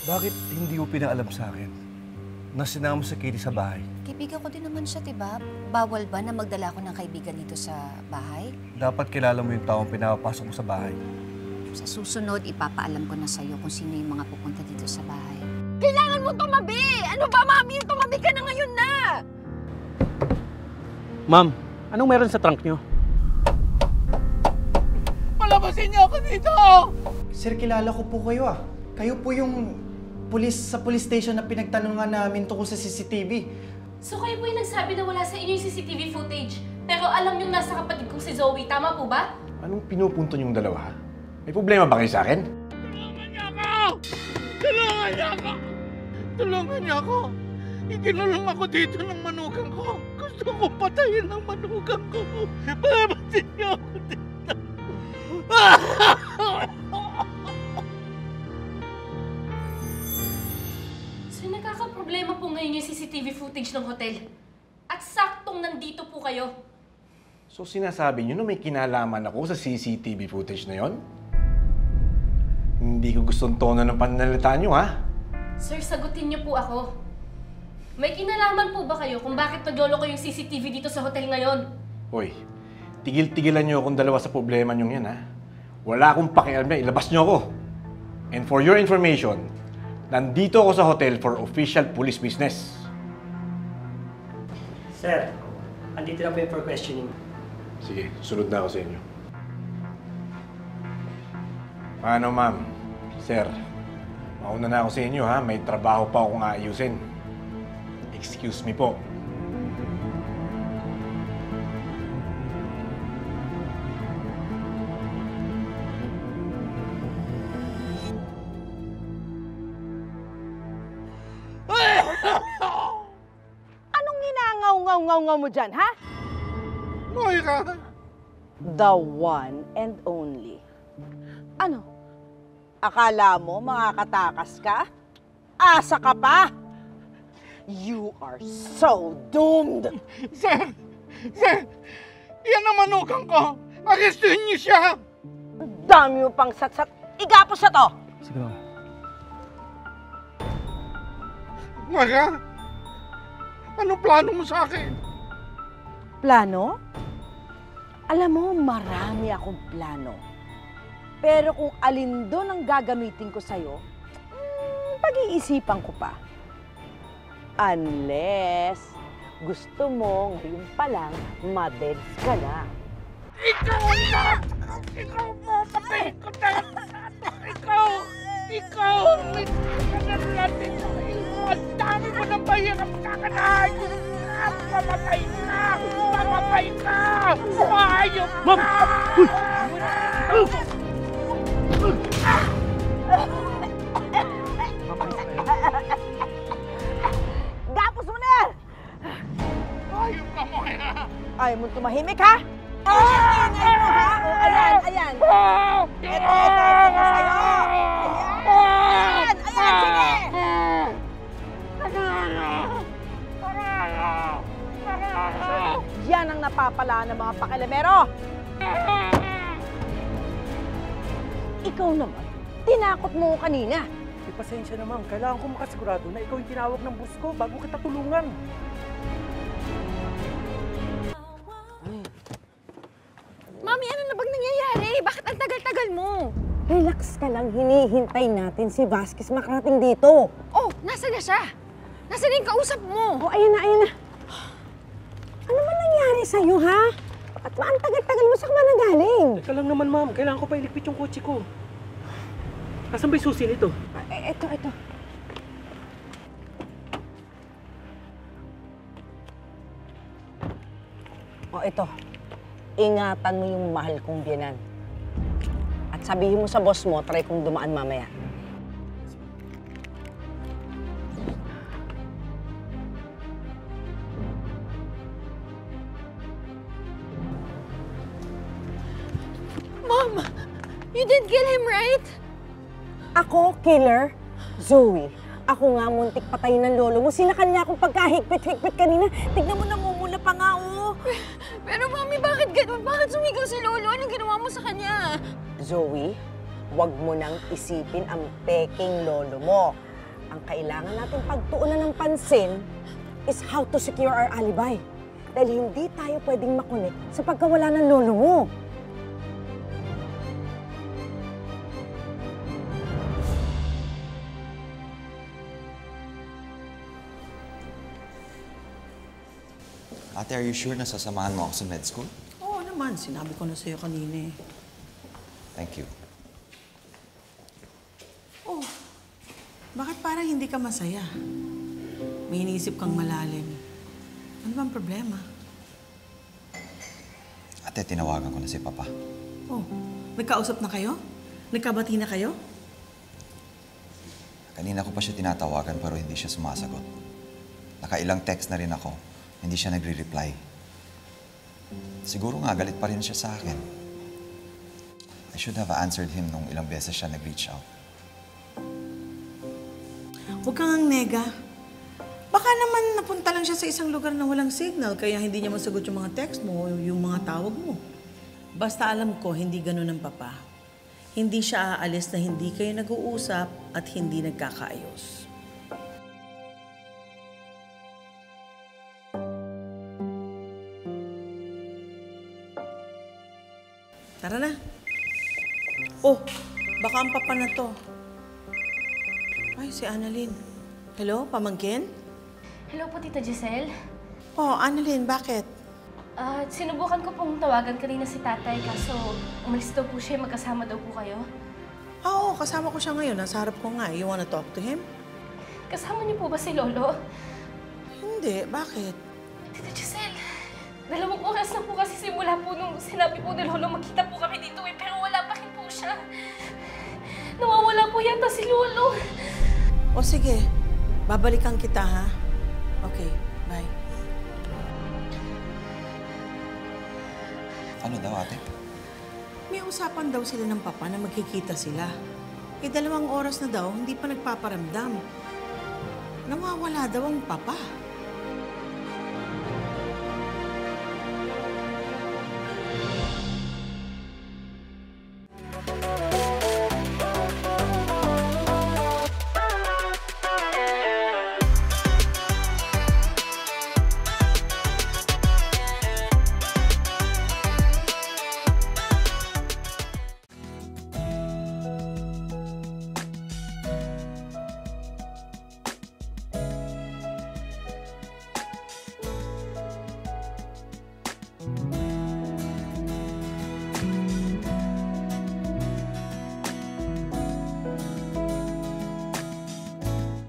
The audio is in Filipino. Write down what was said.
Bakit hindi mo pinaalam sa akin na sinama si Katie sa bahay? Kaibigan ko din naman siya, diba? Bawal ba na magdala ko ng kaibigan dito sa bahay? Dapat kilala mo yung taong pinapapasok mo sa bahay. Sa susunod, ipapaalam ko na sa'yo kung sino yung mga pupunta dito sa bahay. Kailangan mo tumabi! Ano ba, Mami? Tumabi ka na ngayon na! Ma'am, anong meron sa trunk nyo? Palabasin niyo ako dito! Sir, kilala ko po kayo ah. Kayo po yung sa police station na pinagtanungan namin tungkol sa CCTV. So kayo po yung nagsabi na wala sa inyo yung CCTV footage, pero alam niyong nasa kapatid kong si Zoe, tama po ba? Anong pinupunto niyong dalawa? May problema ba kayo sa akin? Tulungan niyo ako! Tulungan niyo ako! Tulungan niyo ako! Ikinulong ako dito ng manugang ko. Gusto ko patayin ng manugang ko. Palabasin niyo ako dito. So nagkakaproblema po ngayon yung CCTV footage ng hotel. At saktong nandito po kayo. So sinasabi niyo na may kinalaman ako sa CCTV footage na yon? Hindi ko gustong tono ng pananalita niyo, ha? Sir, sagutin niyo po ako. May kinalaman po ba kayo kung bakit naglolo ko yung CCTV dito sa hotel ngayon? Hoy, tigil-tigilan niyo akong dalawa sa problema niyong yan, ha? Wala akong pakialam na, ilabas niyo ako. And for your information, nandito ako sa hotel for official police business. Sir, andito na po yung for questioning. Sige, sunod na ako sa inyo. Paano, ma'am? Sir, mauna na ako sa inyo, ha? May trabaho pa akong aayusin. Excuse me po. Anong ginangaw-ngaw-ngaw mo dyan, ha? Moira! The one and only. Ano? Akala mo makakatakas ka? Asa ka pa? You are so doomed! Sir! Sir! Yan ang manugang ko! Arrestuhin niyo siya! Dami mo pang satsat. Igapos sa to! Sige lang. Moira! Anong plano mo sa akin? Plano? Alam mo, marami akong plano. Pero kung alin doon ang gagamitin ko sa'yo, pag-iisipan ko pa. Unless gusto mo ngayon pa lang ma-deads ka na. Ikaw na! Ikaw po! Patayin ko na! Ikaw! Ikaw! Ikaw natin sa iyo! Ang dami mo ng mahirap kakanahan! Mamatay ka! Mamatay ka! Mahayop ka! Ma'am! Gapos mo na yan! Mahayop ka, Moira! Ayaw mo tumahimik, ha? Ingay mo, ha? O, ayan, ayan. Ito sa'yo. Ayan! Ayan, sige! Yan ang napapala ng mga pakilamero. Ikaw naman, tinakot mo ko kanina. Pasensya na, ma'am. Kailangan ko makasigurado na ikaw yung tinawag ng boss ko bago kita tulungan. Mami, ano na bang nangyayari? Bakit ang tagal-tagal mo? Relax ka lang, hinihintay natin si Vasquez makarating dito. Oh, nasa na siya? Nasa na yung kausap mo? Oh, ayan na, ayan na. Ano ba nangyari sa'yo, ha? At ba ang tagal-tagal mo sa kamana galing? Teka lang naman, ma'am. Kailangan ko pa iligpit yung kotse ko. Asan ba yung susi nito? Ito. O, ito. Ingatan mo yung mahal kong biyanan. At sabihin mo sa boss mo, try kong dumaan mamaya. Mom, you didn't kill him, right? Ako, killer? Zoe, ako nga muntik patayin ng lolo mo. Sinakal niya akong pagkahigpit-higpit kanina. Tignan mo, namumula pa nga, oh. Pero Mami, bakit ganun? Bakit sumigaw si Lolo? Anong ginawa mo sa kanya? Zoe, wag mo nang isipin ang peking lolo mo. Ang kailangan natin pagtuunan ng pansin is how to secure our alibi. Dahil hindi tayo pwedeng makunik sa pagkawala ng lolo mo. Ate, are you sure na sasamahan mo ako sa med school? Oo naman, sinabi ko na sa'yo kanina eh. Thank you. Oh, bakit parang hindi ka masaya? May iniisip kang malalim. Ano bang problema? Ate, tinawagan ko na si Papa. Oh, may kausap na kayo? Nagkabati na kayo? Kanina ko pa siya tinatawagan pero hindi siya sumasagot. Nakailang text na rin ako. Hindi siya nagre-reply. Siguro nga, galit pa rin siya sa akin. I should have answered him nung ilang beses siya nag-reach out. Huwag kang ang nega. Baka naman napunta lang siya sa isang lugar na walang signal, kaya hindi niya masagot yung mga text mo o yung mga tawag mo. Basta alam ko, hindi ganun ang papa. Hindi siya aalis na hindi kayo nag-uusap at hindi nagkakaayos. Tara na. Oh, baka ang papa na to. Ay, si Annalyn. Hello, pamangkin? Hello po, Tita Giselle. Oh, Annalyn, bakit? Sinubukan ko pong tawagan kanina si tatay, kaso umalis daw po siya, magkasama daw po kayo. Oo, kasama ko siya ngayon. Nasa harap ko nga. You wanna talk to him? Kasama niyo po ba si Lolo? Hindi, bakit? Tita Giselle, 2 oras na po kasi simula po nung sinabi po ni Lolo magkita po kami dito eh, pero wala pa rin po siya. Nawawala po yata si Lolo. O sige, babalikan kita ha? Okay, bye. Ano daw, ate? May usapan daw sila ng papa na magkikita sila. 2 oras na daw, hindi pa nagpaparamdam. Nawawala daw ang papa.